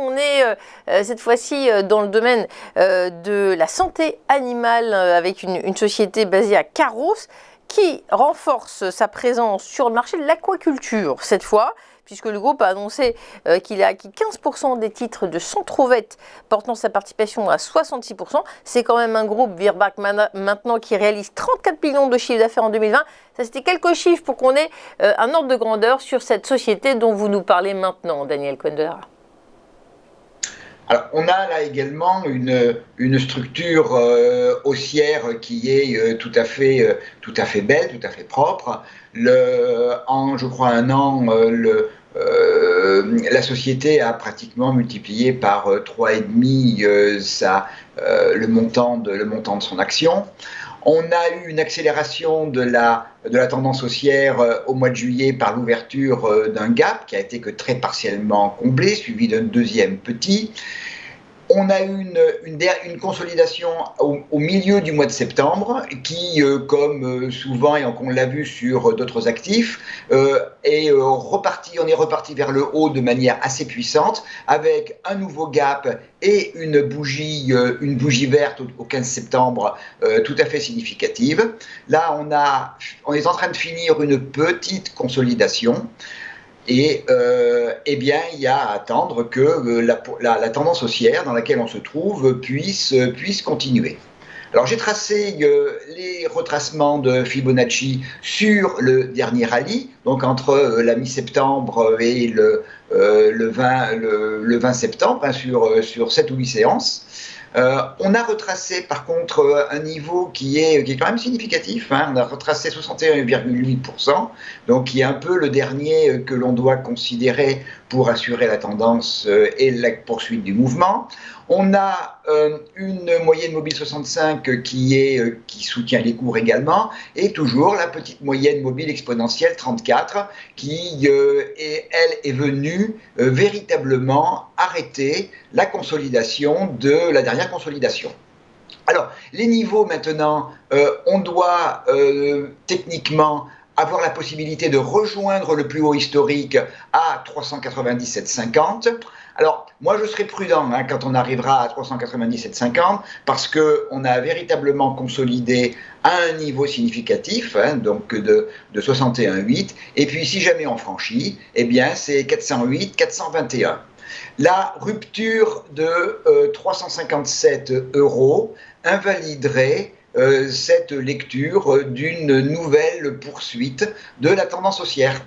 qu'on est cette fois-ci dans le domaine de la santé animale avec une société basée à Carros qui renforce sa présence sur le marché de l'aquaculture cette fois, puisque le groupe a annoncé qu'il a acquis 15% des titres de Centrovet, portant sa participation à 66%. C'est quand même un groupe, Virbac, maintenant, qui réalise 34 millions de chiffre d'affaires en 2020. Ça, c'était quelques chiffres pour qu'on ait un ordre de grandeur sur cette société dont vous nous parlez maintenant, Daniel Cohen-Delara. Alors, on a là également une structure haussière qui est tout à fait belle, tout à fait propre. En, je crois, un an, la société a pratiquement multiplié par 3,5 le montant de son action. On a eu une accélération de la tendance haussière au mois de juillet par l'ouverture d'un gap qui a été que très partiellement comblé, suivi d'un deuxième petit. On a eu une consolidation au milieu du mois de septembre qui, comme souvent et on l'a vu sur d'autres actifs, on est reparti vers le haut de manière assez puissante avec un nouveau gap et une bougie verte au 15 septembre tout à fait significative. Là, on est en train de finir une petite consolidation. Et eh bien, il y a à attendre que la tendance haussière dans laquelle on se trouve puisse continuer. Alors j'ai tracé les retracements de Fibonacci sur le dernier rallye, donc entre la mi-septembre et le 20 septembre, hein, sur 7 ou 8 séances. On a retracé par contre un niveau qui est quand même significatif, hein. On a retracé 61,8%, donc qui est un peu le dernier que l'on doit considérer pour assurer la tendance et la poursuite du mouvement. On a une moyenne mobile 65 qui soutient les cours également, et toujours la petite moyenne mobile exponentielle 34 qui, elle, est venue véritablement arrêter la consolidation de la dernière consolidation. Alors, les niveaux maintenant, on doit techniquement avoir la possibilité de rejoindre le plus haut historique à 397,50. Alors, moi, je serai prudent quand on arrivera à 397,50 parce qu'on a véritablement consolidé à un niveau significatif, donc de 61,8. Et puis, si jamais on franchit, eh bien, c'est 408, 421. La rupture de 357 € invaliderait cette lecture d'une nouvelle poursuite de la tendance haussière.